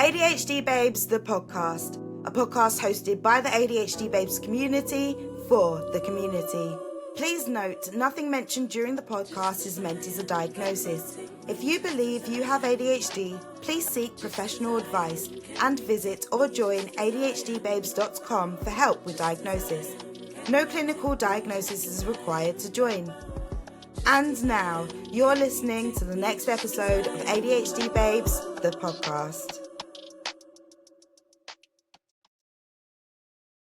ADHD Babes, the podcast, a podcast hosted by the ADHD Babes community for the community. Please note, nothing mentioned during the podcast is meant as a diagnosis. If you believe you have ADHD, please seek professional advice and visit or join ADHDBabes.com for help with diagnosis. No clinical diagnosis is required to join. And now, you're listening to the next episode of ADHD Babes, the podcast.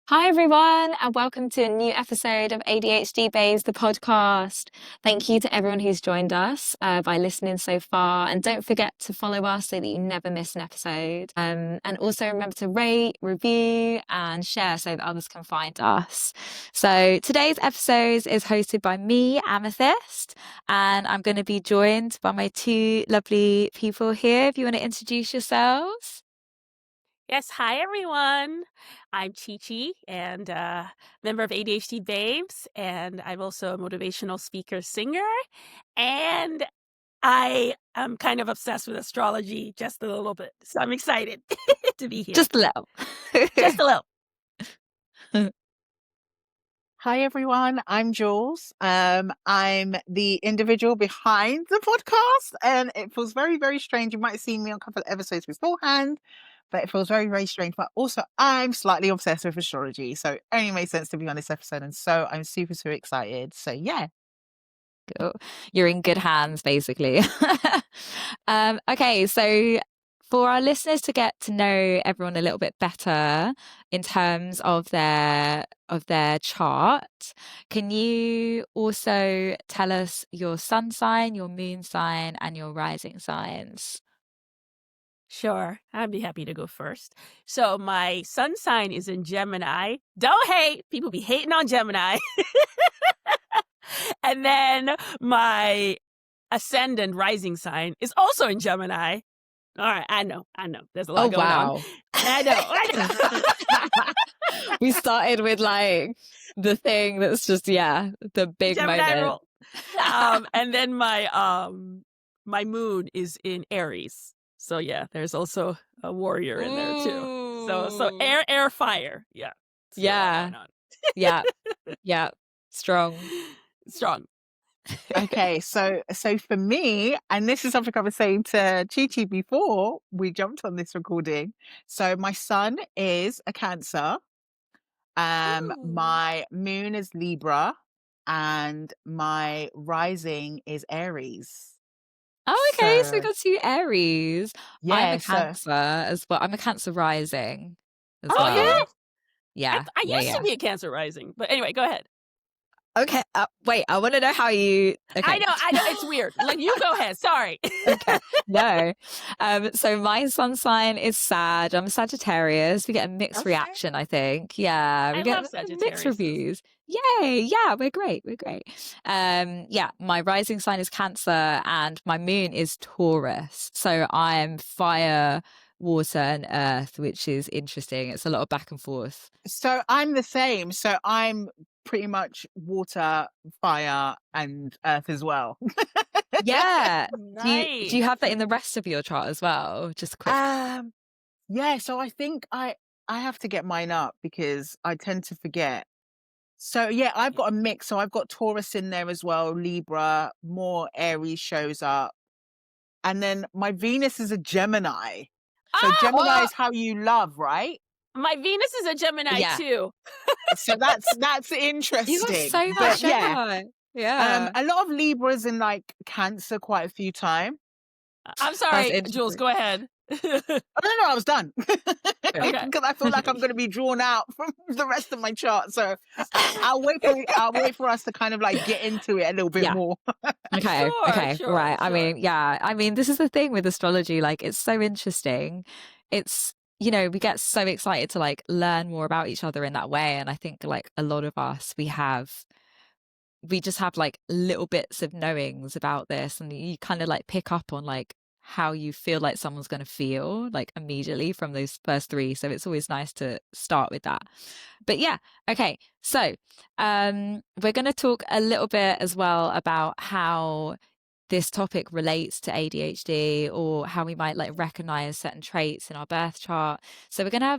Hi everyone, and welcome to a new episode of ADHD Babes, the podcast. Thank you to everyone who's joined us by listening so far, and don't forget to follow us so that you never miss an episode. And also remember to rate, review, and share so that others can find us. So today's episode is hosted by me, Amethyst, and I'm going to be joined by my two lovely people here. If you want to introduce yourselves. Yes, hi everyone. I'm Chichi and member of ADHD Babes, and I'm also a motivational speaker singer, and I am kind of obsessed with astrology just a little bit, so I'm excited to be here. Just a little. Just a little. Hi everyone, I'm Julez. I'm the individual behind the podcast, and it feels very, very strange. You might have seen me on a couple of episodes beforehand, but it feels very, very strange. But also, I'm slightly obsessed with astrology, so it only made sense to be on this episode, and so I'm super, super excited. So yeah. Cool. You're in good hands, basically. Okay, so for our listeners to get to know everyone a little bit better in terms of their chart, can you also tell us your sun sign, your moon sign, and your rising signs? Sure, I'd be happy to go first. So my sun sign is in Gemini. Don't hate. People be hating on Gemini. And then my ascendant rising sign is also in Gemini. All right, I know. There's a lot going on. I know. We started with like the thing that's just the big Gemini moment. Rule. And then my moon is in Aries. So yeah, there's also a warrior in there too. So air, fire. Yeah. Yeah. Strong. Okay, so for me, and this is something I was saying to Chichi before we jumped on this recording. So my sun is a Cancer. My moon is Libra, and my rising is Aries. Oh, okay. So we got two Aries. Yeah, I'm a Cancer as well. I'm a Cancer rising as well. Oh, yeah? I used to be a Cancer rising, but anyway, go ahead. Okay. Wait, I want to know how you. Okay. I know. It's weird. Like, you go ahead. Sorry. Okay. No. So my sun sign is Sag. I'm Sagittarius. We get a mixed reaction, I think. Yeah. We get mixed reviews. Yay. Yeah, we're great. My rising sign is Cancer and my moon is Taurus. So I'm fire, water and earth, which is interesting. It's a lot of back and forth. So I'm the same. So I'm pretty much water, fire and earth as well. Yeah. Nice. Do you have that in the rest of your chart as well? Just quick. Yeah, so I think I have to get mine up because I tend to forget. So yeah, I've got a mix. So I've got Taurus in there as well, Libra, more Aries shows up. And then my Venus is a Gemini. So Gemini is how you love, right? My Venus is a Gemini too. So that's interesting. You got so much Gemini. Yeah. A lot of Libras in like Cancer quite a few times. I'm sorry, Julez, go ahead. No, I was done. Okay. Because I feel like I'm going to be drawn out from the rest of my chart. So I'll wait for us to kind of like get into it a little bit more. Okay. Sure, right. Sure. I mean, this is the thing with astrology. Like, it's so interesting. It's, we get so excited to like learn more about each other in that way. And I think like a lot of us, we just have like little bits of knowings about this, and you kind of like pick up on like how you feel like someone's going to feel like immediately from those first three. So it's always nice to start with that. But yeah, okay. So we're going to talk a little bit as well about how this topic relates to ADHD, or how we might like recognize certain traits in our birth chart. So we're gonna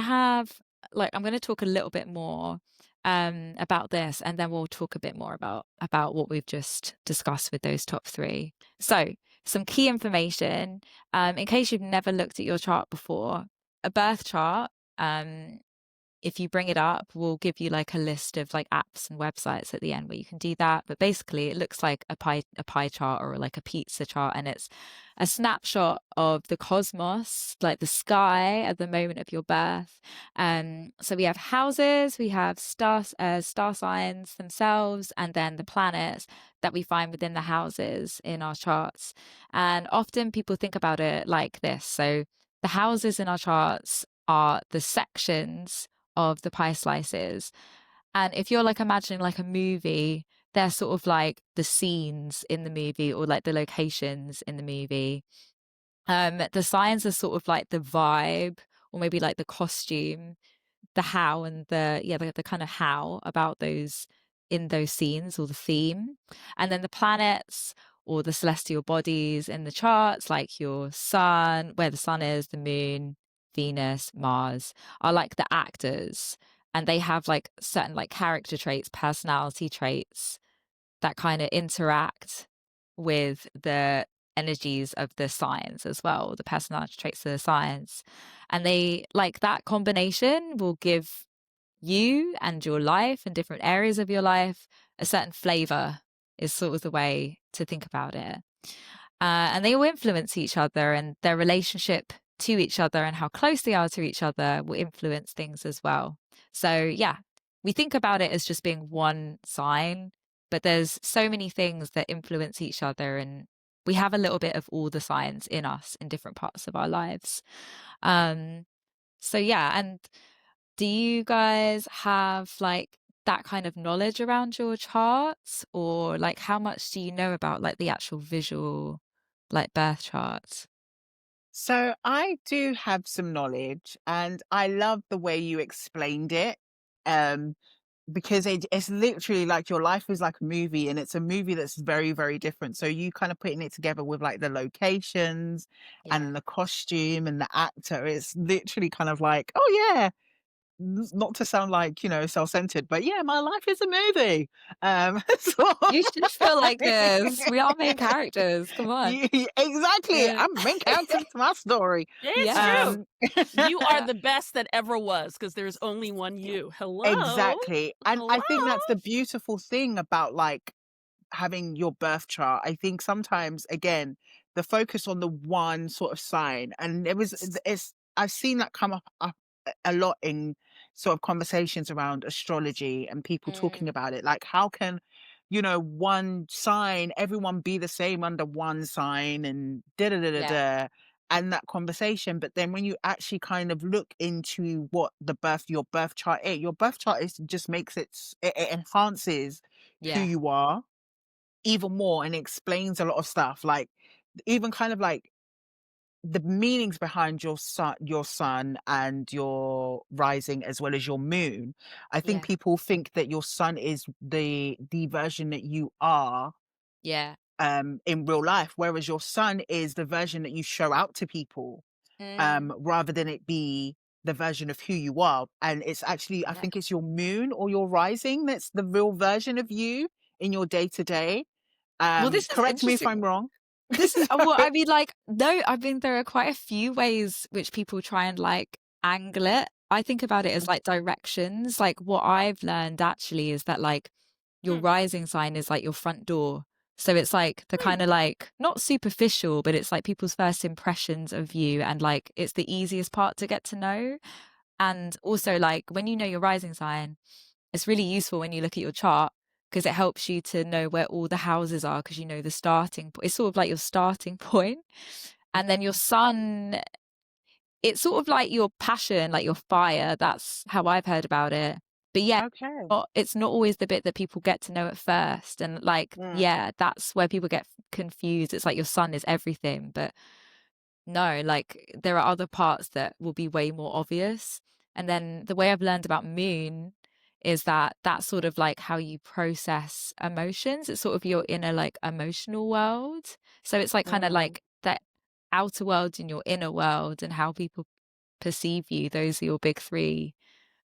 have like, I'm gonna talk a little bit more about this, and then we'll talk a bit more about what we've just discussed with those top 3. So some key information, in case you've never looked at your chart before. A birth chart, if you bring it up, we'll give you like a list of like apps and websites at the end where you can do that. But basically it looks like a pie chart, or like a pizza chart, and it's a snapshot of the cosmos, like the sky at the moment of your birth. So we have houses, we have star signs themselves, and then the planets that we find within the houses in our charts. And often people think about it like this. So the houses in our charts are the sections of the pie slices. And if you're like imagining like a movie, they're sort of like the scenes in the movie, or like the locations in the movie. The signs are sort of like the vibe, or maybe like the costume, the how, and the kind of how about those in those scenes, or the theme. And then the planets, or the celestial bodies in the charts, like your sun, where the sun is, the moon, Venus, Mars, are like the actors, and they have like certain like character traits, personality traits that kind of interact with the energies of the signs as well, the personality traits of the signs. And they like that combination will give you and your life and different areas of your life a certain flavor, is sort of the way to think about it. And they all influence each other, and their relationship to each other and how close they are to each other will influence things as well. So yeah, we think about it as just being one sign, but there's so many things that influence each other, and we have a little bit of all the signs in us in different parts of our lives. So yeah, and do you guys have like that kind of knowledge around your charts, or like how much do you know about like the actual visual like birth charts? So I do have some knowledge, and I love the way you explained it. Um, because it's literally like your life is like a movie, and it's a movie that's very, very different. So you kind of putting it together with like the locations Yeah. and the costume and the actor. It's literally kind of like, oh yeah, not to sound like, self-centered, but yeah, my life is a movie. So You should feel like this. We are main characters. Come on. exactly. Yeah. I'm the main character to my story. It's Yes. true. Um, You are the best that ever was, because there's only one you. Hello? exactly. And Hello? I think that's the beautiful thing about like having your birth chart. I think sometimes, again, the focus on the one sort of sign, and I've seen that come up a lot in sort of conversations around astrology, and people talking Mm, about it, like how can one sign, everyone be the same under one sign, and da da da da yeah. da, and that conversation. But then when you actually kind of look into what your birth chart is, your birth chart is just makes it enhances who Yeah. you are even more, and explains a lot of stuff, like even kind of like the meanings behind your sun and your rising, as well as your moon. I think Yeah. people think that your sun is the version that you are Yeah. in real life, whereas your sun is the version that you show out to people, Mm, rather than it be the version of who you are. And it's actually, I yeah. think it's your moon or your rising that's the real version of you in your day to day. Well, this is Correct me if I'm interesting. wrong. This is well, I mean, like, no, I mean, there are quite a few ways which people try and like angle it. I think about it as like directions. Like, what I've learned actually is that like your Hmm. rising sign is like your front door. So it's like the Hmm. kind of like not superficial, but it's like people's first impressions of you, and like it's the easiest part to get to know. And also, like, when you know your rising sign, it's really useful when you look at your chart, because it helps you to know where all the houses are, because you know the starting point. It's sort of like your starting point. And then your sun, it's sort of like your passion, like your fire. That's how I've heard about it. But yeah, Okay. it's not always the bit that people get to know at first. And like, Mm. yeah, that's where people get confused. It's like your sun is everything. But no, like there are other parts that will be way more obvious. And then the way I've learned about moon is that that's sort of like how you process emotions. It's sort of your inner like emotional world. So it's like kind of like the outer world and your inner world and how people perceive you. Those are your big three.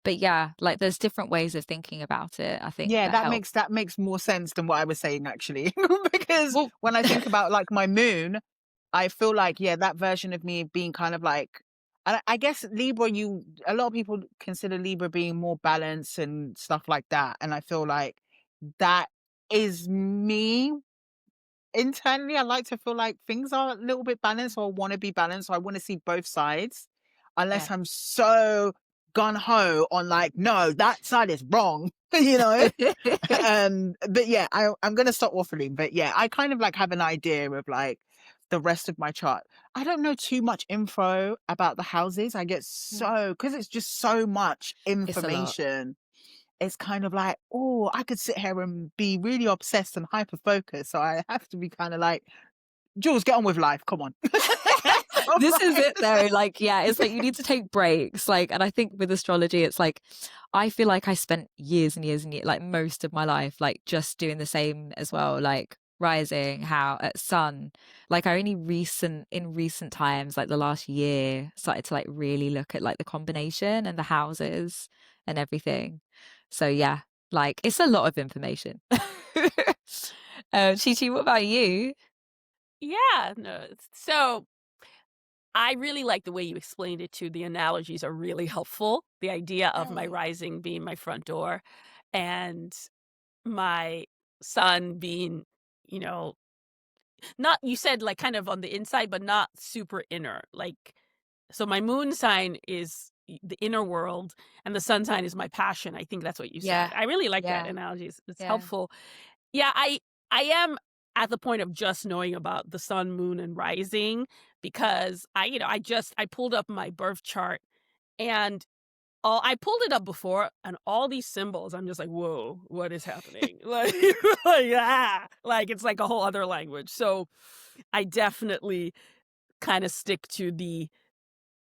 But yeah, like there's different ways of thinking about it, I think, Yeah, that help. that makes more sense than what I was saying actually. Because Well, when I think about like my moon, I feel like, yeah, that version of me being kind of like, I guess Libra, a lot of people consider Libra being more balanced and stuff like that. And I feel like that is me internally. I like to feel like things are a little bit balanced, or I want to be balanced. So I want to see both sides, yeah. unless I'm so gun ho on like, no, that side is wrong, you know? But yeah, I'm gonna stop waffling. But yeah, I kind of like have an idea of like the rest of my chart. I don't know too much info about the houses. I get so, because it's just so much It's a lot. information. It's kind of like, oh, I could sit here and be really obsessed and hyper focused. So I have to be kind of like, Jules, get on with life. Come on. So, This is like, it though. Like, yeah, it's like you need to take breaks. Like, and I think with astrology, it's like I feel like I spent years and years and years, like most of my life, like just doing the same as well, like rising, how at sun. Like I only in recent times, like the last year, started to like really look at like the combination and the houses and everything. So yeah, like it's a lot of information. Chichi, what about you? Yeah, no. So I really like the way you explained it too. The analogies are really helpful. The idea of my rising being my front door and my sun being, you know, not, you said like kind of on the inside, but not super inner. Like, so my moon sign is the inner world and the sun sign is my passion. I think that's what you said. Yeah, I really like that yeah, analogy. It's yeah. helpful. Yeah, I am at the point of just knowing about the sun, moon, and rising because I pulled up my birth chart and I pulled it up before and all these symbols, I'm just like, whoa, what is happening? Like it's like a whole other language. So I definitely kind of stick to the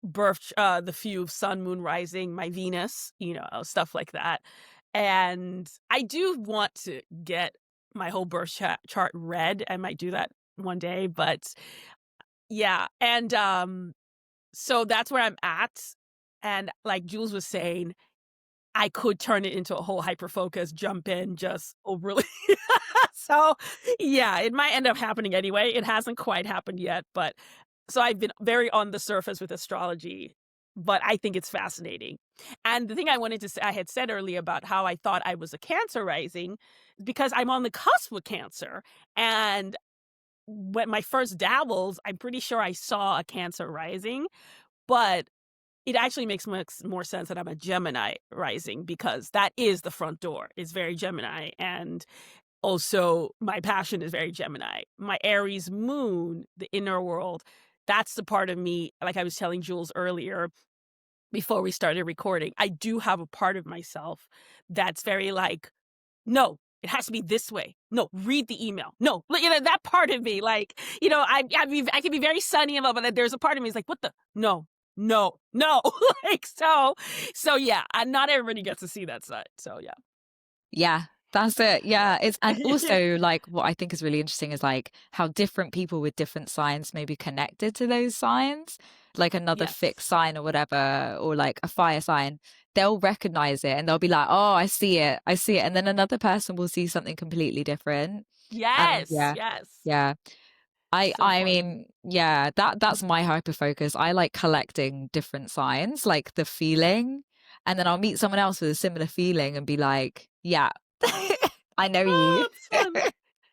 the few sun, moon, rising, my Venus, stuff like that. And I do want to get my whole birth chart read. I might do that one day, but yeah. And so that's where I'm at. And like Jules was saying, I could turn it into a whole hyper focus, jump in, just overly. So yeah, it might end up happening anyway. It hasn't quite happened yet, but so I've been very on the surface with astrology, but I think it's fascinating. And the thing I wanted to say, I had said earlier about how I thought I was a Cancer rising, because I'm on the cusp with Cancer. And when my first dabbles, I'm pretty sure I saw a Cancer rising, but it actually makes more sense that I'm a Gemini rising because that is the front door. It's very Gemini. And also, my passion is very Gemini. My Aries moon, the inner world, that's the part of me, like I was telling Jules earlier before we started recording, I do have a part of myself that's very like, no, it has to be this way. No, read the email. No, that part of me, like, I can be very sunny about, but there's a part of me is like, what the, no, no, no. Like, so yeah, not everybody gets to see that side. So yeah. Yeah, that's it. Yeah. It's, and also like what I think is really interesting is like how different people with different signs may be connected to those signs, like another Yes. fixed sign or whatever, or like a fire sign. They'll recognize it and they'll be like, oh, I see it. I see it. And then another person will see something completely different. And Yes. yeah, Yes. yeah. I So I fun. mean, yeah, that's my hyper focus. I like collecting different signs, like the feeling, and then I'll meet someone else with a similar feeling and be like, yeah, I know you. Oh, it's fun.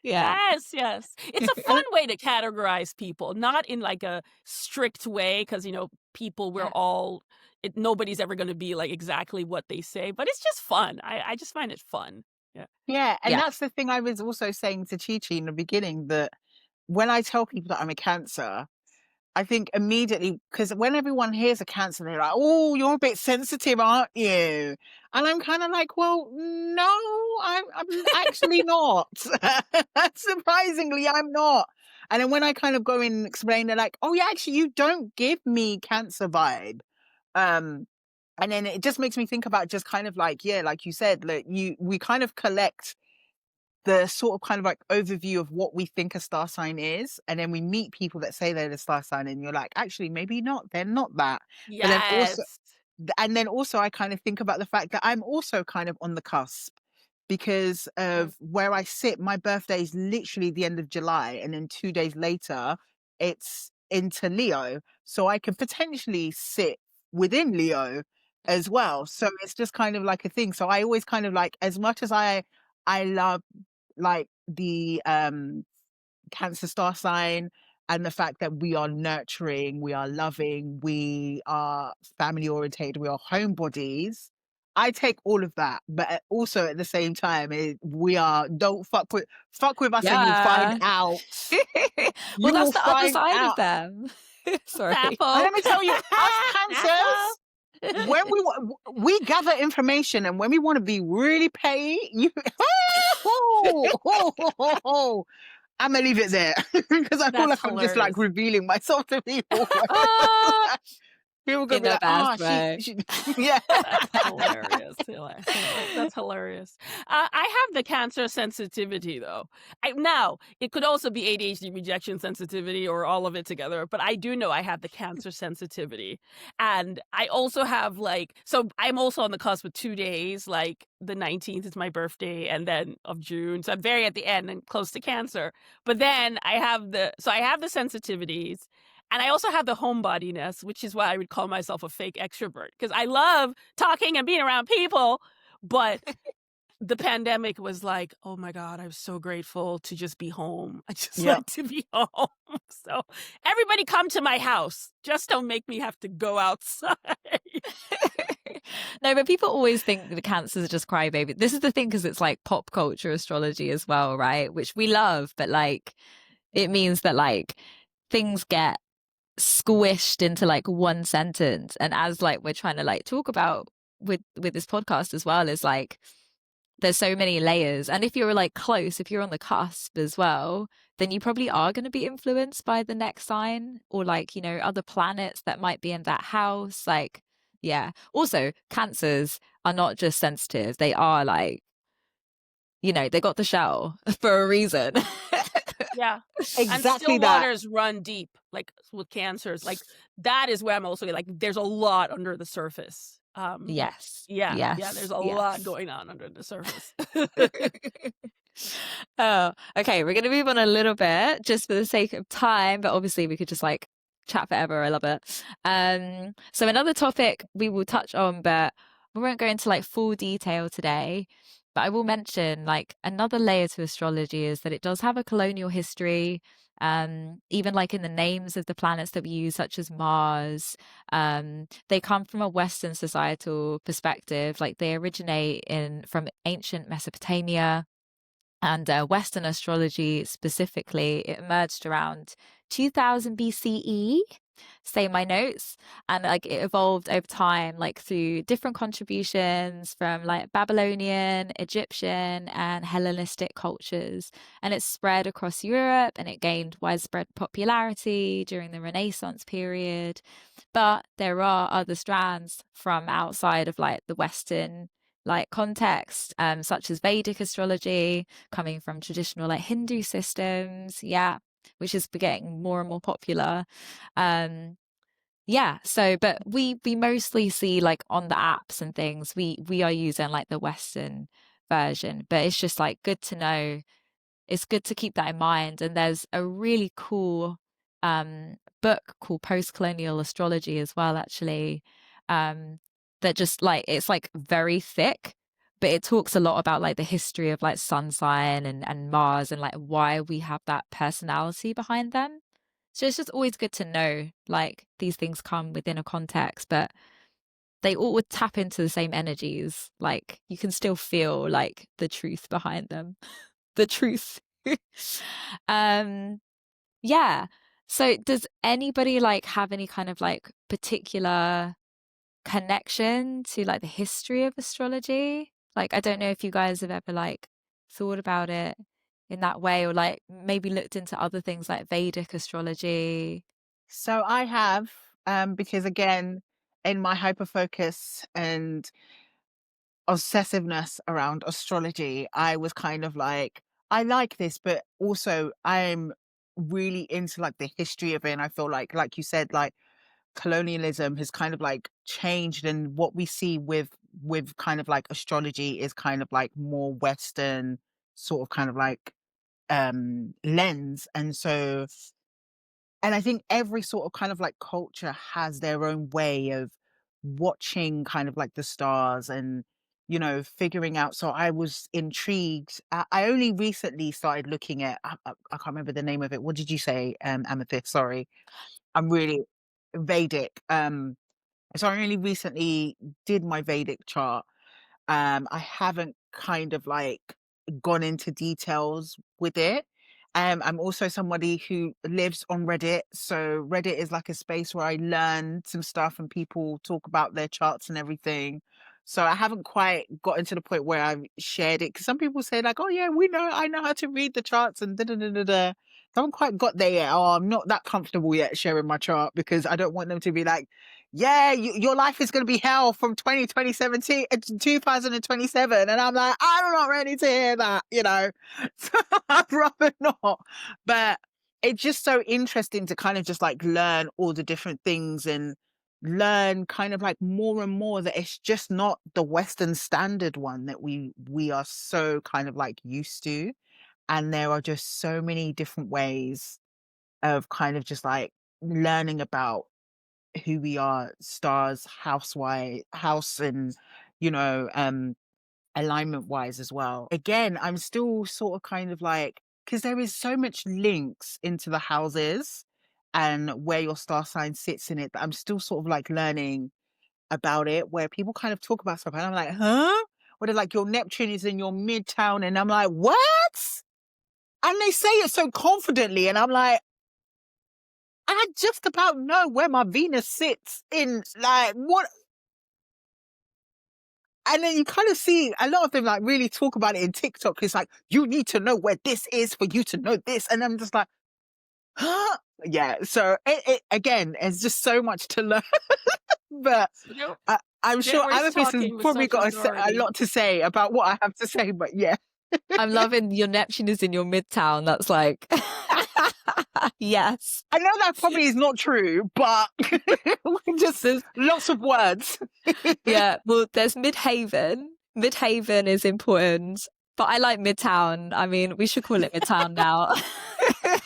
Yeah. Yes, yes. It's a fun way to categorize people, not in like a strict way, because people, we're Yeah. all nobody's ever going to be like exactly what they say, but it's just fun. I just find it fun. Yeah. yeah. And Yeah. that's the thing I was also saying to Chichi in the beginning, that when I tell people that I'm a Cancer, I think immediately, because when everyone hears a Cancer, they're like, oh, you're a bit sensitive, aren't you? And I'm kind of like, well, no, I'm actually not. Surprisingly, I'm not. And then when I kind of go in and explain, they're like, oh, yeah, actually, you don't give me Cancer vibe. Um, And then it just makes me think about just kind of like, yeah, like you said, like we kind of collect the sort of kind of like overview of what we think a star sign is. And then we meet people that say they're the star sign and you're like, actually, maybe not, they're not that. But then also, Yes. and then also I kind of think about the fact that I'm also kind of on the cusp because of where I sit. My birthday is literally the end of July, and then 2 days later it's into Leo, so I could potentially sit within Leo as well. So it's just kind of like a thing. So I always kind of like, as much as I love like the Cancer star sign and the fact that we are nurturing, we are loving, we are family orientated, we are homebodies. I take all of that, but also at the same time, we are don't fuck with us and you'll find Yeah. out. Well, You that's will the other find side of out. them. Sorry. Apple. And let me tell you, us cancers, when we gather information, and when we want to be really petty, I'm gonna leave it there because I feel That's like I'm just like hilarious. revealing myself to people. Oh, People gonna in be the like, best way. she yeah. That's hilarious. That's hilarious. I have the Cancer sensitivity, though. Now, it could also be ADHD rejection sensitivity or all of it together, but I do know I have the Cancer sensitivity. And I also have so I'm also on the cusp of 2 days, like the 19th is my birthday and then of June. So I'm very at the end and close to Cancer. But then I have the sensitivities. And I also have the homebodiness, which is why I would call myself a fake extrovert, because I love talking and being around people. But the pandemic was like, oh my God, I'm so grateful to just be home. I just Yep. like to be home. So everybody come to my house. Just don't make me have to go outside. No, but people always think that cancers are just crybaby. This is the thing, because it's like pop culture astrology as well, right? Which we love, but like it means that like things get squished into like one sentence. And as like we're trying to like talk about with this podcast as well, is like there's so many layers. And if you're like close, if you're on the cusp as well, then you probably are going to be influenced by the next sign or like, you know, other planets that might be in that house. Like, yeah. Also, cancers are not just sensitive. They are like, you know, they got the shell for a reason. Yeah. And Exactly still that. waters run deep, like with cancers. Like that is where I'm also like, there's a lot under the surface. Yes. Yeah, Yes. there's a lot going on under the surface. Oh, okay. We're going to move on a little bit just for the sake of time, but obviously we could just like chat forever. I love it. So another topic we will touch on, but we won't go into like full detail today. But I will mention like another layer to astrology is that it does have a colonial history. Even like in the names of the planets that we use, such as Mars, they come from a Western societal perspective. Like they originate from ancient Mesopotamia. And Western astrology specifically, it emerged around 2000 BCE, say my notes, and like it evolved over time, like through different contributions from like Babylonian, Egyptian, and Hellenistic cultures. And it spread across Europe and it gained widespread popularity during the Renaissance period. But there are other strands from outside of like the Western like context, such as Vedic astrology, coming from traditional like Hindu systems, which is getting more and more popular. So but we mostly see like on the apps and things, we are using like the Western version, but it's just like good to know. It's good to keep that in mind. And there's a really cool book called Post-Colonial Astrology as well, actually, that just like it's like very thick, but it talks a lot about like the history of like sun sign and Mars and like why we have that personality behind them. So it's just always good to know like these things come within a context, but they all would tap into the same energies. Like you can still feel like the truth behind them. The truth. um yeah. So does anybody like have any kind of like particular connection to like the history of astrology? Like I don't know if you guys have ever like thought about it in that way or like maybe looked into other things like Vedic astrology. So I have, because again, in my hyperfocus and obsessiveness around astrology, I was kind of like, I like this, but also I'm really into like the history of it. And I feel like you said, like colonialism has kind of like changed, and what we see with kind of like astrology is kind of like more Western sort of kind of like lens. And I think every sort of kind of like culture has their own way of watching kind of like the stars and, you know, figuring out. So I was intrigued. I only recently started looking at, I can't remember the name of it. What did you say? Amethyst, sorry. I'm really Vedic. So I only recently did my Vedic chart. I haven't kind of like gone into details with it. I'm also somebody who lives on Reddit. So Reddit is like a space where I learn some stuff and people talk about their charts and everything. So I haven't quite gotten to the point where I've shared it. Because some people say like, oh yeah, I know how to read the charts and da da da da da. I haven't quite got there yet. Oh, I'm not that comfortable yet sharing my chart because I don't want them to be like, yeah, your life is going to be hell from 2027 to 2027. And I'm like, I'm not ready to hear that, you know, so I'd rather not. But it's just so interesting to kind of just like learn all the different things and learn kind of like more and more that it's just not the Western standard one that we are so kind of like used to. And there are just so many different ways of kind of just like learning about who we are, stars, house and, you know, alignment wise as well. Again, I'm still sort of kind of like, because there is so much links into the houses and where your star sign sits in it, that I'm still sort of like learning about it, where people kind of talk about stuff and I'm like, huh? Where they're like, your Neptune is in your midtown, and I'm like, what? And they say it so confidently, and I'm like, I just about know where my Venus sits in, like, what? And then you kind of see a lot of them like really talk about it in TikTok. It's like, you need to know where this is for you to know this. And I'm just like, huh? Yeah. So it again, it's just so much to learn. But You know, I'm sure January's Amethyst has talking with probably such got a authority. lot to say about what I have to say. But yeah. I'm loving your Neptune is in your midtown. That's like, yes. I know that probably is not true, but just There's, lots of words. yeah, well, there's Midhaven. Midhaven is important, but I like Midtown. I mean, we should call it Midtown now.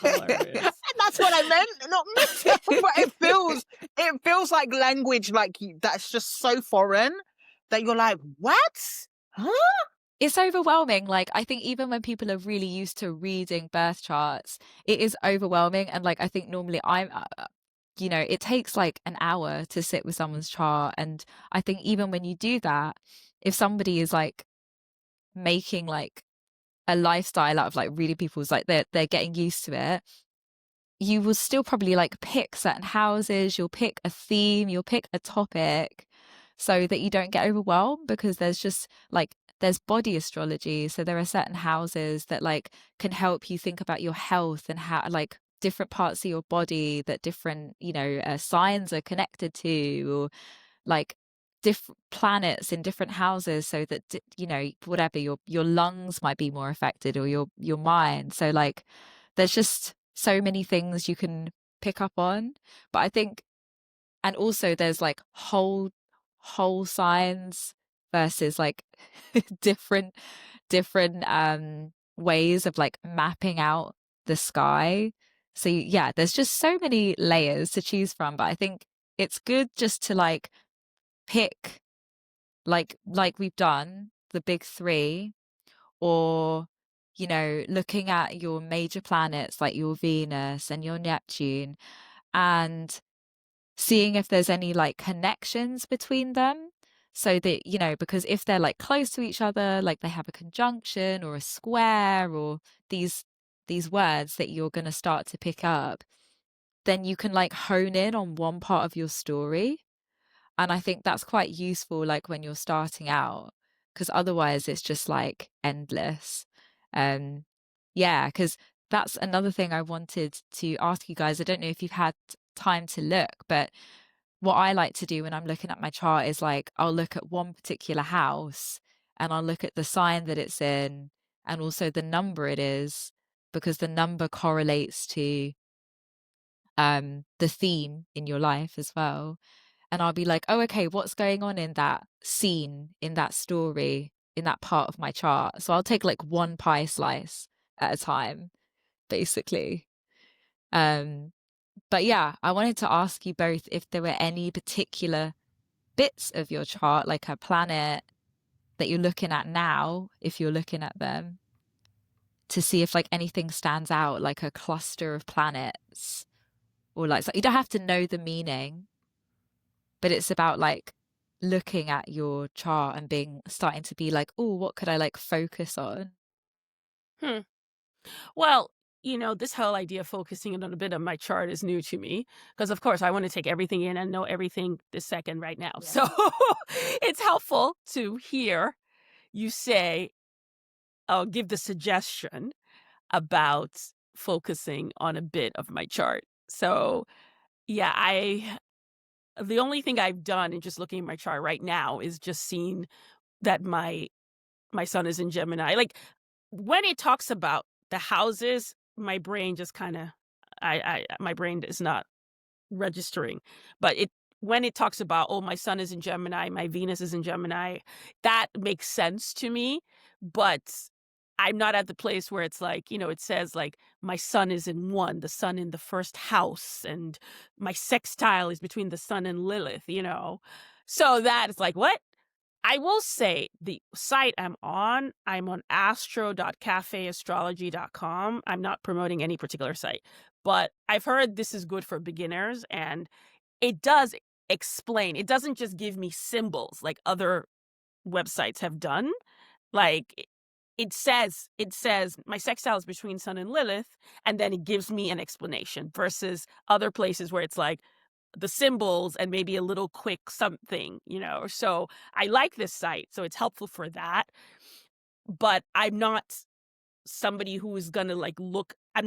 Hilarious. That's what I meant, not midtown. But it feels like language like that's just so foreign that you're like, what? Huh? It's overwhelming. Like, I think even when people are really used to reading birth charts, it is overwhelming. And like, I think normally you know, it takes like an hour to sit with someone's chart. And I think even when you do that, if somebody is like making like a lifestyle out of like reading people's, like they're getting used to it, you will still probably like pick certain houses, you'll pick a theme, you'll pick a topic so that you don't get overwhelmed, because there's just like there's body astrology, so there are certain houses that like can help you think about your health and how like different parts of your body that different, you know, signs are connected to, or like different planets in different houses, so that you know, whatever, your lungs might be more affected, or your mind. So like there's just so many things you can pick up on. But I think, and also there's like whole signs versus like different ways of like mapping out the sky. So yeah, there's just so many layers to choose from, but I think it's good just to like pick like we've done the big three, or you know, looking at your major planets like your Venus and your Neptune, and seeing if there's any like connections between them, so that, you know, because if they're like close to each other, like they have a conjunction or a square, or these words that you're going to start to pick up, then you can like hone in on one part of your story. And I think that's quite useful, like when you're starting out, because otherwise it's just like endless. Um, yeah, because that's another thing I wanted to ask you guys. I don't know if you've had time to look, but what I like to do when I'm looking at my chart is like, I'll look at one particular house and I'll look at the sign that it's in and also the number it is, because the number correlates to the theme in your life as well. And I'll be like, oh, okay, what's going on in that scene, in that story, in that part of my chart? So I'll take like one pie slice at a time, basically. But yeah, I wanted to ask you both if there were any particular bits of your chart, like a planet that you're looking at now, if you're looking at them, to see if like anything stands out, like a cluster of planets, or like, so you don't have to know the meaning, but it's about like looking at your chart and starting to be like, oh, what could I like focus on? Well, this whole idea of focusing on a bit of my chart is new to me because, of course, I want to take everything in and know everything this second right now. Yeah. So it's helpful to hear you say, I'll give the suggestion about focusing on a bit of my chart. So, yeah, the only thing I've done in just looking at my chart right now is just seeing that my sun is in Gemini. Like when it talks about the houses, my brain just kind of, my brain is not registering. But when it talks about, oh, my sun is in Gemini, my Venus is in Gemini, that makes sense to me. But I'm not at the place where it's like, it says like my sun is in the sun in the first house, and my sextile is between the sun and Lilith, So that is like, what? I will say the site I'm on astro.cafeastrology.com. I'm not promoting any particular site, but I've heard this is good for beginners, and it does explain. It doesn't just give me symbols like other websites have done. Like it says my sextile is between Sun and Lilith, and then it gives me an explanation versus other places where it's like the symbols and maybe a little quick something, So I like this site, so it's helpful for that. But I'm not somebody who is gonna like look. I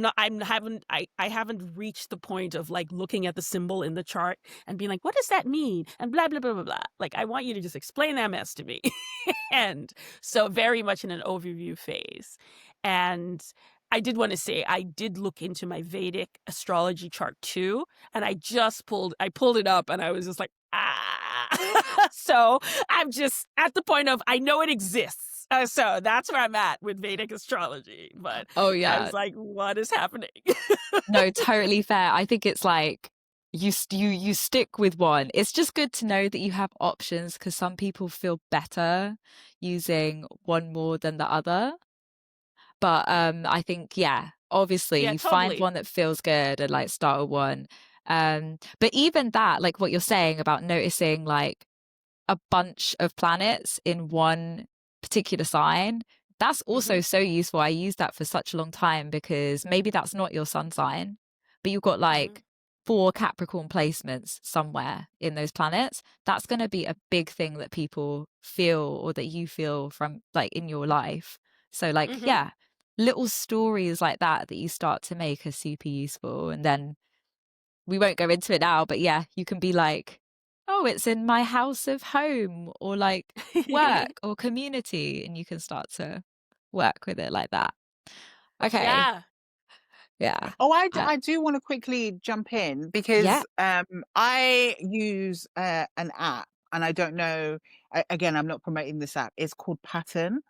haven't reached the point of like looking at the symbol in the chart and being like, what does that mean? And blah blah blah blah blah. Like I want you to just explain that mess to me. And so very much in an overview phase. And I did want to say I did look into my Vedic astrology chart too, and I pulled it up and I was just like, So I'm just at the point of I know it exists. So that's where I'm at with Vedic astrology. But Oh I yeah, was like, what is happening? no, totally fair. I think it's like you stick with one. It's just good to know that you have options, because some people feel better using one more than the other. But I think, yeah, obviously Yeah, you find totally. one that feels good and like start with one. But even that, like what you're saying about noticing like a bunch of planets in one particular sign, that's also so useful. I use that for such a long time, because maybe that's not your sun sign, but you've got like 4 Capricorn placements somewhere in those planets. That's going to be a big thing that people feel, or that you feel from like in your life. So like, yeah, little stories like that you start to make are super useful. And then we won't go into it now, but yeah, you can be like, oh, it's in my house of home, or like work or community, and you can start to work with it like that. Okay. Yeah. Yeah. Oh, Uh, I do want to quickly jump in yeah. because I use an app, and I don't know. Again, I'm not promoting this app. It's called Pattern,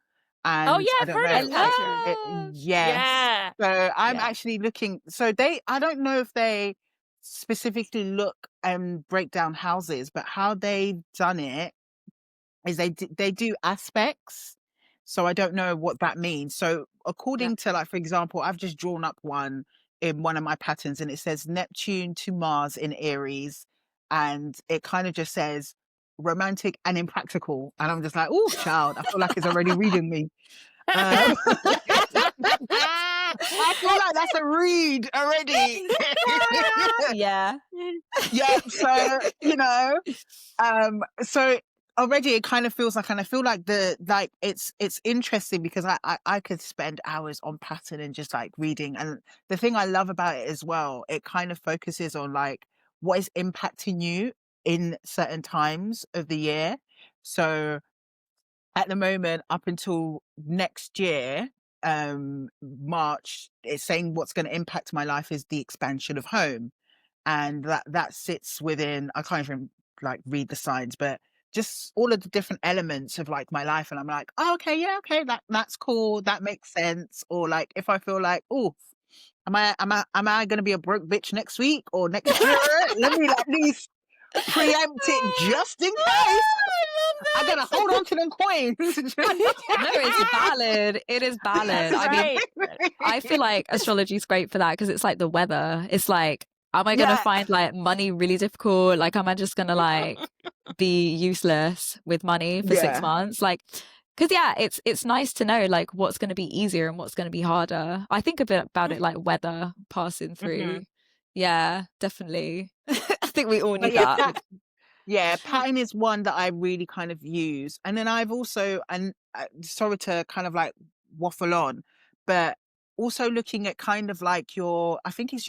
Oh and yeah, I I've don't heard I know. of Pattern. love. Yes. Yeah. So I'm Yeah. actually looking. So I don't know if they specifically look and break down houses, but how they've done it is they do aspects. So I don't know what that means. So Yeah. according to, like, for example, I've just drawn up one in one of my patterns, and it says Neptune to Mars in Aries, and it kind of just says romantic and impractical. And I'm just like, oh, child, I feel like it's already reading me. I feel like that's a read already. Yeah. Yeah, so so already it kind of feels like, and I feel like it's interesting because I could spend hours on pattern and just like reading. And the thing I love about it as well, it kind of focuses on like what is impacting you in certain times of the year. So at the moment, up until next year, March, it's saying what's going to impact my life is the expansion of home. And that sits within, I can't even like read the signs, but just all of the different elements of like my life. And I'm like, oh, okay, yeah, okay, that's cool. That makes sense. Or like if I feel like, oh, am I gonna be a broke bitch next week or next year? Let me at least preempt it just in case. I gotta hold on to them coins. No, it's valid. It is valid. That's I mean, right. I feel like astrology is great for that because it's like the weather. It's like, am I gonna Yeah. find like money really difficult? Like, am I just gonna like be useless with money for 6 Yeah. months? Like, because yeah, it's nice to know like what's gonna be easier and what's gonna be harder. I think a bit about it like weather passing through. Yeah, definitely. I think we all But need yeah, that. pattern is one that I really kind of use. And then I've also, and sorry to kind of like waffle on, but also looking at kind of like I think it's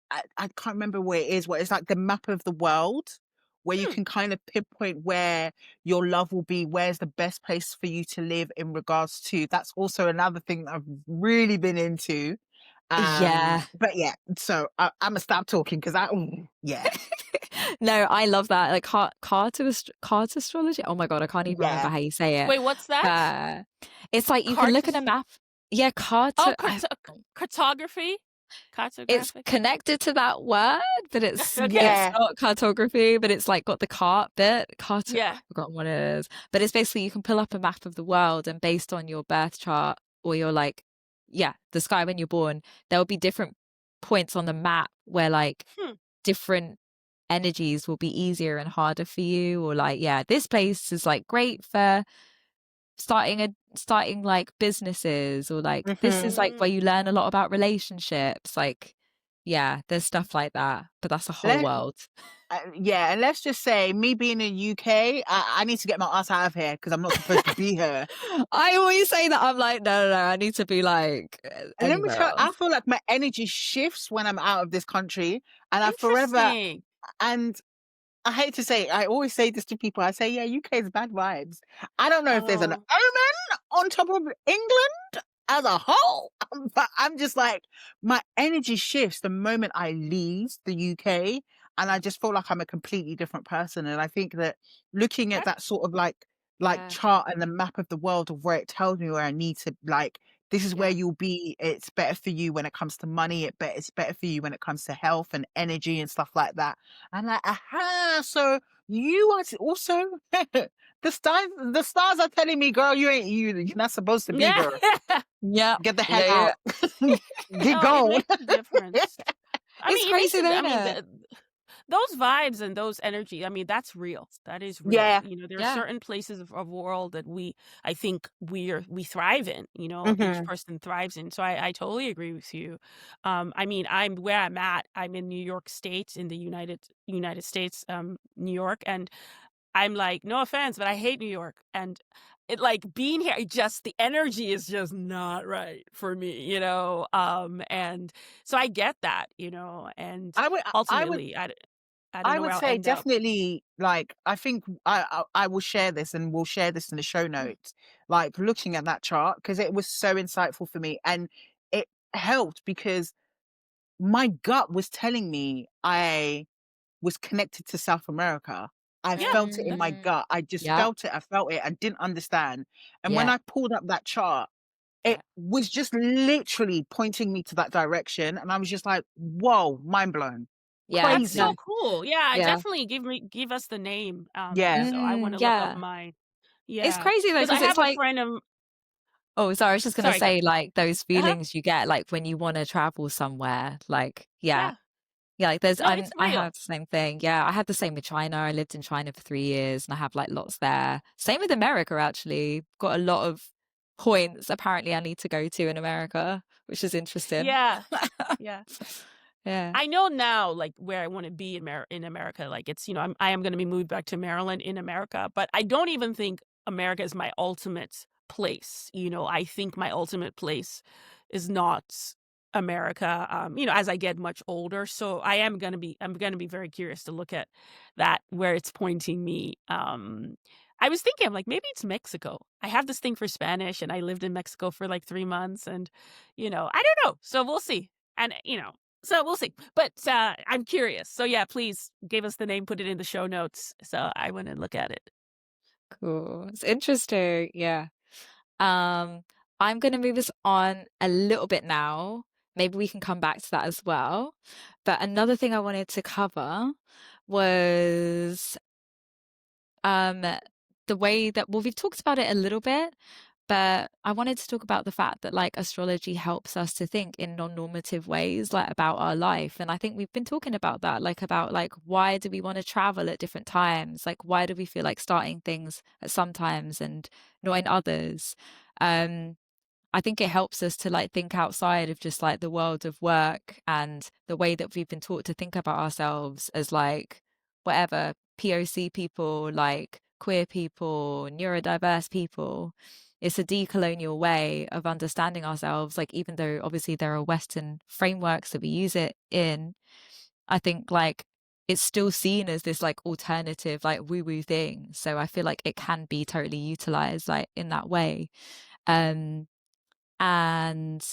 I can't remember where it is, where it's like the map of the world, where you can kind of pinpoint where your love will be, where's the best place for you to live in regards to. That's also another thing that I've really been into. Yeah. But yeah, so I'm gonna stop talking because yeah. No, I love that. Like cards astrology. Oh my God, I can't even remember Yeah. how you say it. Wait, what's that? It's like you can look at a Cartos- map. Yeah, Oh, cartography? it's Cartographic? connected to that word, but it's Okay. Yeah. not cartography, but it's like got the cart bit. Yeah. I've forgotten what it is. But it's basically you can pull up a map of the world and based on your birth chart or your like, yeah, the sky when you're born, there will be different points on the map where like different energies will be easier and harder for you, or like, yeah, this place is like great for starting like businesses, or like this is like where you learn a lot about relationships. Like, yeah, there's stuff like that, but that's a whole world. Yeah, and let's just say, me being in UK, I need to get my ass out of here because I'm not supposed to be here. I always say that. I'm like, no, I need to be like And let me anywhere tell you, I else. feel like my energy shifts when I'm out of this country, and I forever. Interesting. And I hate to say it, I always say this to people. I say, yeah, UK is bad vibes. I don't know if there's an Oh. omen on top of England as a whole, but I'm just like, my energy shifts the moment I leave the UK, and I just feel like I'm a completely different person. And I think that looking at that sort of like Yeah. chart and the map of the world of where it tells me where I need to, like, this is where you'll be. It's better for you when it comes to money. It's better for you when it comes to health and energy and stuff like that. I'm like, aha, so you are also the stars are telling me, girl, you're not supposed to be Yeah. here. Yeah. Get the heck Yeah. out. Get No, going. it makes a difference. I It's mean, crazy, though, I isn't mean, it? those vibes and those energy, I mean, that's real. That is real. Yeah. You know, there are Yeah. certain places of world that I think we thrive in, you know, each Mhm. person thrives in. So I totally agree with you. I mean, where I'm at, I'm in New York State, in the United States, New York. And I'm like, no offense, but I hate New York. And it like being here, the energy is just not right for me, you know? And so I get that, you know, and I would ultimately, I don't I know where would I'll say end up. definitely, like, I think I will share this, and we'll share this in the show notes, like looking at that chart, because it was so insightful for me, and it helped because my gut was telling me I was connected to South America. I Yeah. felt it in my gut. I just Yeah. felt it. I felt it. I didn't understand. And when Yeah. I pulled up that chart, it was just literally pointing me to that direction. And I was just like, whoa, mind blown. Yeah. That's so No. Crazy. cool. Yeah, Yeah. definitely give us the name. Yeah. So I want to look up Yeah. mine. It's Yeah, crazy though, because I because it's have a like, friend of. oh, sorry, I was just gonna Sorry, go. say like those Uh-huh. feelings you get like when you want to travel somewhere. Like, yeah. Yeah. Yeah, like No, it's I real. have the same thing. Yeah, I had the same with China. I lived in China for 3 years and I have like lots there. Same with America, actually. Got a lot of points apparently I need to go to in America, which is interesting. Yeah. Yeah. Yeah. I know now, like, where I want to be in America. Like, it's, you know, I am going to be moved back to Maryland in America, but I don't even think America is my ultimate place. You know, I think my ultimate place is not America, as I get much older. So I'm going to be very curious to look at that, where it's pointing me. I was thinking, I'm like, maybe it's Mexico. I have this thing for Spanish, and I lived in Mexico for like 3 months, and, I don't know. So we'll see. And, so we'll see. But I'm curious. So yeah, please give us the name, put it in the show notes. So I want to look at it. Cool. It's interesting. Yeah. Um, I'm going to move us on a little bit now. Maybe we can come back to that as well. But another thing I wanted to cover was the way that, well, we've talked about it a little bit, but I wanted to talk about the fact that like astrology helps us to think in non-normative ways, like about our life. And I think we've been talking about that, like about like why do we want to travel at different times? Like why do we feel like starting things at some times and not in others? I think it helps us to like think outside of just like the world of work and the way that we've been taught to think about ourselves as like whatever POC people, like queer people, neurodiverse people. It's a decolonial way of understanding ourselves. Like even though obviously there are Western frameworks that we use it in, I think like it's still seen as this like alternative, like woo-woo thing. So I feel like it can be totally utilized like in that way. Um, and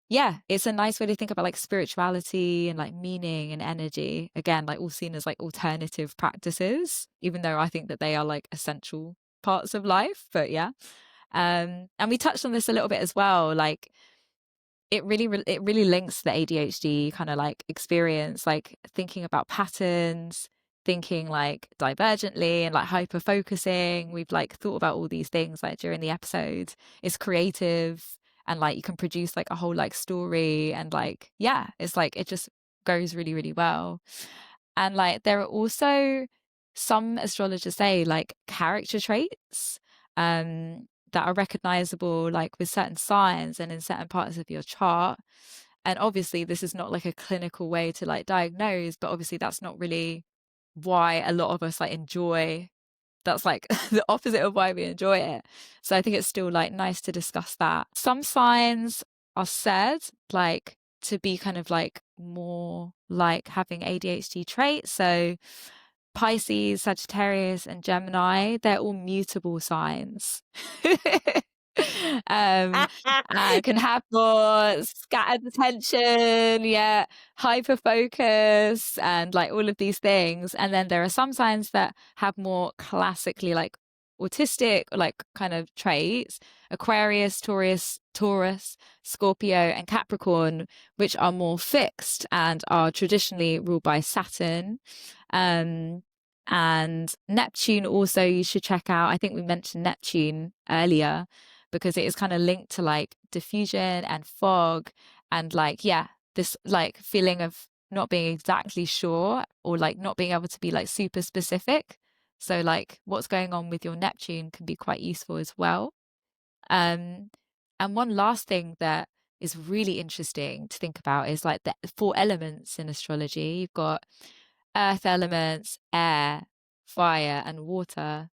yeah, it's a nice way to think about like spirituality and like meaning and energy. Again, like all seen as like alternative practices, even though I think that they are like essential parts of life. But yeah. And we touched on this a little bit as well. Like it really links the ADHD kind of like experience, like thinking about patterns, thinking like divergently and like hyper focusing. We've like thought about all these things like during the episode. It's creative and like you can produce like a whole like story and like yeah, it's like it just goes really, really well. And like there are also some astrologers say like character traits that are recognizable like with certain signs and in certain parts of your chart. And obviously this is not like a clinical way to like diagnose, but obviously that's not really why a lot of us like enjoy, that's like the opposite of why we enjoy it. So I think it's still like nice to discuss that. Some signs are said like to be kind of like more like having ADHD traits. So Pisces, Sagittarius, and Gemini, they're all mutable signs. um, can have more scattered attention, yeah, hyper focus, and like all of these things. And then there are some signs that have more classically like autistic, like kind of traits: Aquarius, Taurus, Scorpio, and Capricorn, which are more fixed and are traditionally ruled by Saturn. And Neptune also you should check out. I think we mentioned Neptune earlier because it is kind of linked to like diffusion and fog and like, yeah, this like feeling of not being exactly sure or like not being able to be like super specific. So like what's going on with your Neptune can be quite useful as well. And one last thing that is really interesting to think about is like the 4 elements in astrology. You've got earth elements, air, fire, and water.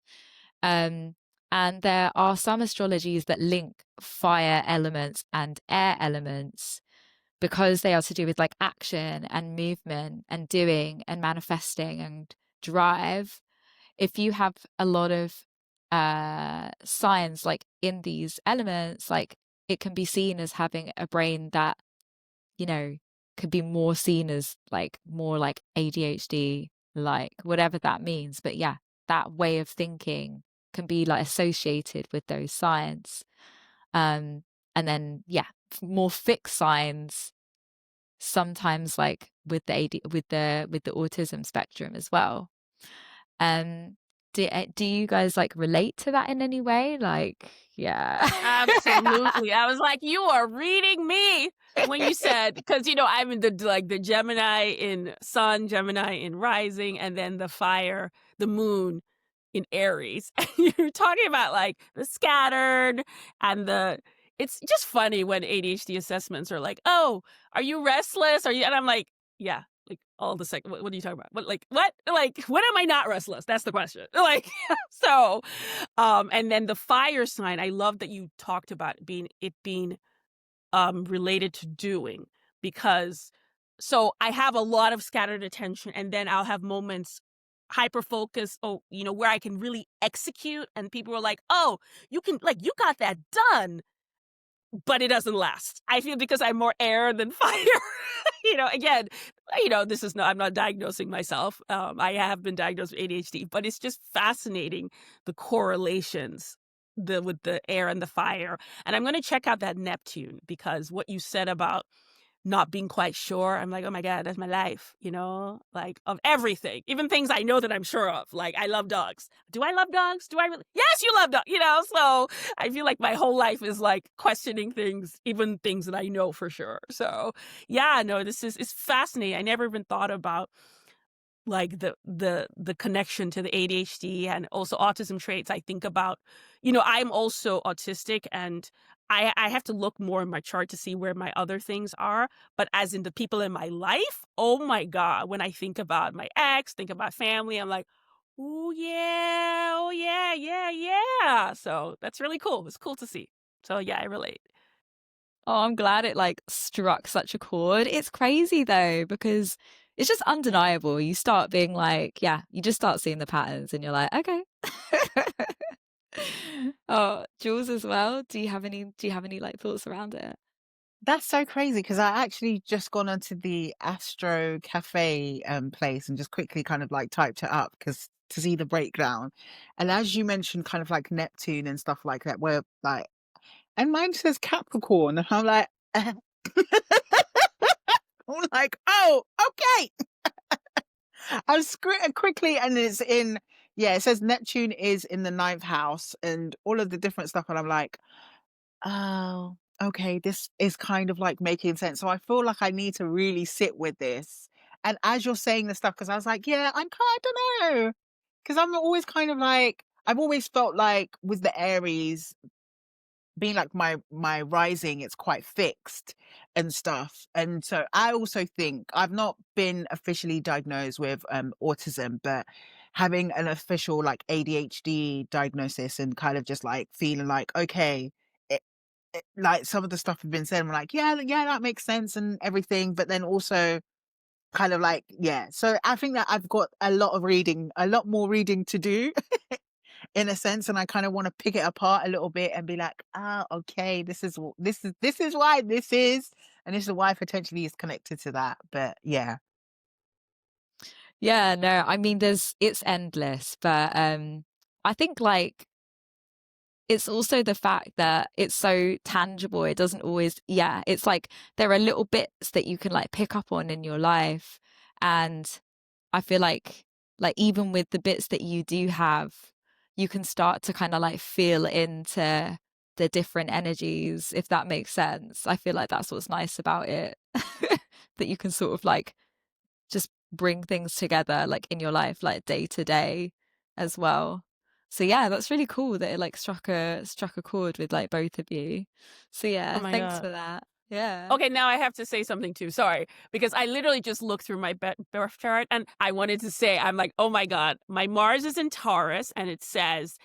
And there are some astrologies that link fire elements and air elements because they are to do with like action and movement and doing and manifesting and drive. If you have a lot of signs like in these elements, like it can be seen as having a brain that, you know, could be more seen as like more like ADHD, like whatever that means. But yeah, that way of thinking can be like associated with those signs. And then yeah, more fixed signs sometimes like with the with the autism spectrum as well. Do you guys like relate to that in any way? Like, yeah. Absolutely. I was like, you are reading me when you said, because, I'm in the Gemini in sun, Gemini in rising, and then the fire, the moon in Aries. And you're talking about like the scattered and it's just funny when ADHD assessments are like, oh, are you restless? And I'm like, yeah. Like all the what are you talking about? What when am I not restless? That's the question. Like so, and then the fire sign. I love that you talked about being related to doing. because so I have a lot of scattered attention, and then I'll have moments hyper focus, where I can really execute, and people are like, oh, you got that done, but it doesn't last. I feel because I'm more air than fire. Again, I'm not diagnosing myself. I have been diagnosed with ADHD, but it's just fascinating, the correlations with the air and the fire. And I'm going to check out that Neptune, because what you said about not being quite sure, I'm like, oh my God, that's my life, like of everything, even things I know that I'm sure of. Like, I love dogs. Do I love dogs? Do I really? Yes, you love dogs, so I feel like my whole life is like questioning things, even things that I know for sure. So yeah, no, it's fascinating. I never even thought about like the connection to the ADHD and also autism traits. I think about, I'm also autistic, and I have to look more in my chart to see where my other things are. But as in the people in my life, oh my God, when I think about my ex, think about family, I'm like, oh yeah, yeah. So that's really cool. It's cool to see. So yeah, I relate. Oh, I'm glad it like struck such a chord. It's crazy though, because it's just undeniable. You start being like, yeah, you just start seeing the patterns and you're like, okay. Oh, Jules as well. Do you have any like thoughts around it? That's so crazy, because I actually just gone onto the Astro Cafe place and just quickly kind of like typed it up because to see the breakdown. And as you mentioned, kind of like Neptune and stuff like that, where like, and mine says Capricorn, and I'm like, I'm like, oh, okay. I screwed quickly, and it's in, it says Neptune is in the 9th house and all of the different stuff, and I'm like, oh, okay, this is kind of like making sense. So I feel like I need to really sit with this. And as you're saying this stuff, because I was like, yeah, I don't know. Because I'm always kind of like, I've always felt like with the Aries being like my rising, it's quite fixed and stuff. And so I also think I've not been officially diagnosed with autism, but having an official like ADHD diagnosis and kind of just like feeling like, okay, like some of the stuff have been said, I'm like, yeah, that makes sense and everything. But then also kind of like, so I think that I've got a lot more reading to do in a sense. And I kind of want to pick it apart a little bit and be like, okay, this is why this is, and this is why potentially is connected to that. But yeah. Yeah, no, I mean, it's endless, but I think like it's also the fact that it's so tangible. It doesn't always, it's like there are little bits that you can like pick up on in your life. And I feel like even with the bits that you do have, you can start to kind of like feel into the different energies, if that makes sense. I feel like that's what's nice about it, that you can sort of like just bring things together like in your life, like day to day as well. So yeah, that's really cool that it like struck a chord with like both of you. So yeah, Oh my thanks God. for that. Yeah. Okay, now I have to say something too. Sorry, because I literally just looked through my birth chart, and I wanted to say, I'm like, oh my God, my Mars is in Taurus, and it says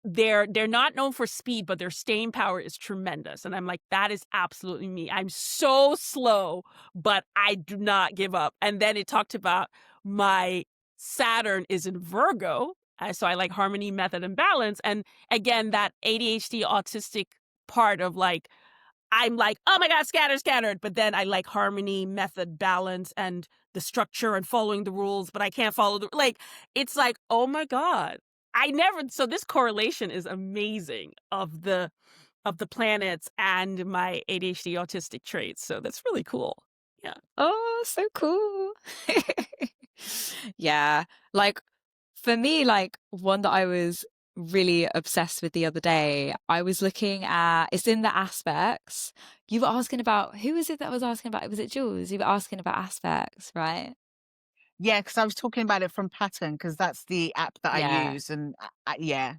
they're not known for speed, but their staying power is tremendous. And I'm like, that is absolutely me. I'm so slow, but I do not give up. And then it talked about my Saturn is in Virgo. So I like harmony, method, and balance. And again, that ADHD autistic part of like, I'm like, oh my God, scattered. But then I like harmony, method, balance, and the structure and following the rules, but I can't follow it's like, oh my God. So this correlation is amazing of the planets and my ADHD autistic traits. So that's really cool. Yeah. Oh, so cool. Yeah. Like for me, like one that I was really obsessed with the other day, I was looking at, it's in the aspects. You were asking about, who was it that was asking about? Was it Jules? You were asking about aspects, right? Yeah, because I was talking about it from Pattern, because that's the app that I Yeah. use. And yeah.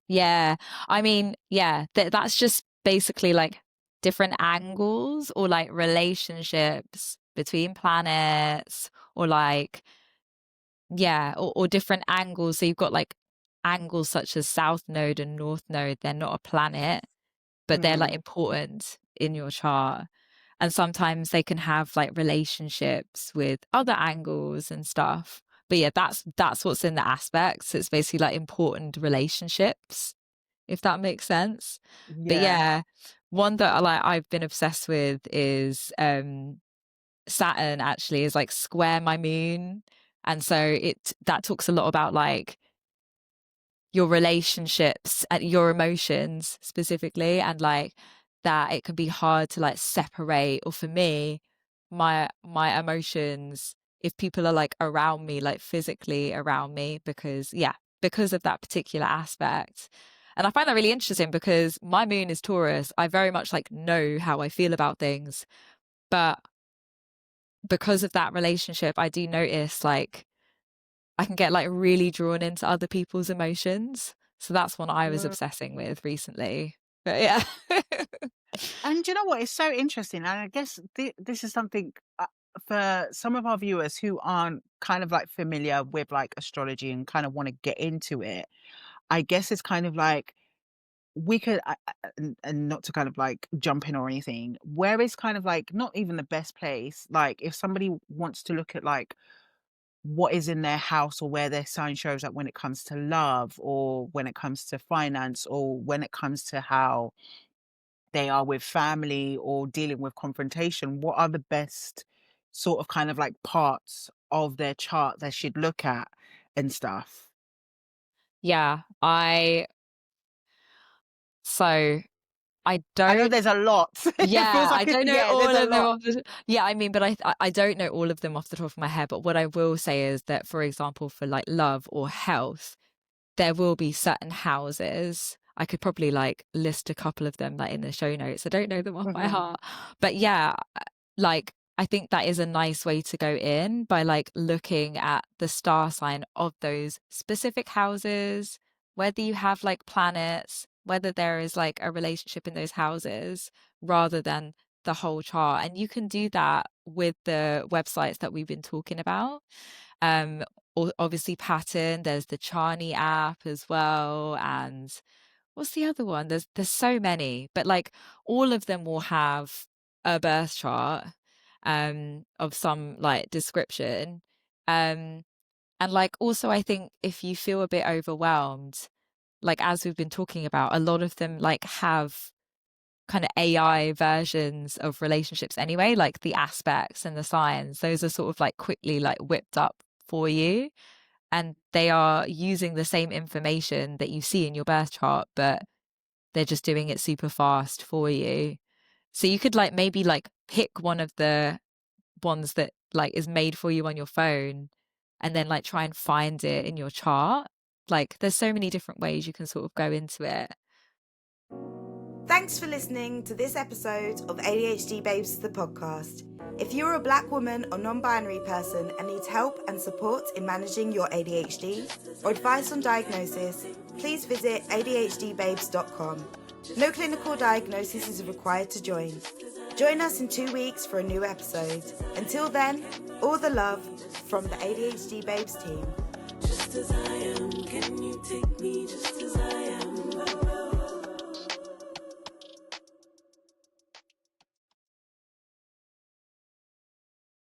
Yeah. I mean, yeah, that's just basically like different angles or like relationships between planets or like, or different angles. So you've got like angles such as South Node and North Node. They're not a planet, but they're like important in your chart. And sometimes they can have like relationships with other angles and stuff. But yeah, that's what's in the aspects. It's basically like important relationships, if that makes sense. But yeah, one that I've been obsessed with is Saturn actually is like square my moon. And so that talks a lot about like your relationships and your emotions specifically, and like that it can be hard to like separate, or for me, my emotions, if people are like around me, like physically around me, because of that particular aspect. And I find that really interesting because my moon is Taurus. I very much like know how I feel about things, but because of that relationship, I do notice like I can get like really drawn into other people's emotions. So that's one I was obsessing with recently. But yeah. And you know what? It's so interesting. And I guess this is something for some of our viewers who aren't kind of like familiar with like astrology and kind of want to get into it. I guess it's kind of like we could, and not to kind of like jump in or anything, where is kind of like not even the best place. Like if somebody wants to look at like what is in their house or where their sign shows up when it comes to love or when it comes to finance or when it comes to how they are with family or dealing with confrontation, what are the best sort of kind of like parts of their chart they should look at and stuff? Yeah, so I I know don't, there's a lot. It feels yeah, I like don't know there's all a of them lot. yeah, I mean, but I don't know all of them off the top of my head. But what I will say is that, for example, for like love or health, there will be certain houses. I could probably like list a couple of them like in the show notes. I don't know them off by heart. But yeah, like I think that is a nice way to go in by like looking at the star sign of those specific houses, whether you have like planets, whether there is like a relationship in those houses rather than the whole chart. And you can do that with the websites that we've been talking about. Obviously Pattern, there's the Charney app as well, and what's the other one? There's so many, but like all of them will have a birth chart of some like description. And like also I think if you feel a bit overwhelmed, like as we've been talking about, a lot of them like have kind of AI versions of relationships anyway, like the aspects and the signs. Those are sort of like quickly like whipped up for you. And they are using the same information that you see in your birth chart, but they're just doing it super fast for you. So you could like maybe like pick one of the ones that like is made for you on your phone and then like try and find it in your chart. Like there's so many different ways you can sort of go into it. Thanks for listening to this episode of ADHD Babes, the podcast. If you're a Black woman or non-binary person and need help and support in managing your ADHD or advice on diagnosis, please visit ADHDBabes.com. No clinical diagnosis is required to join. Join us in 2 weeks for a new episode. Until then, all the love from the ADHD Babes team. Just as I am, can you take me just as I am?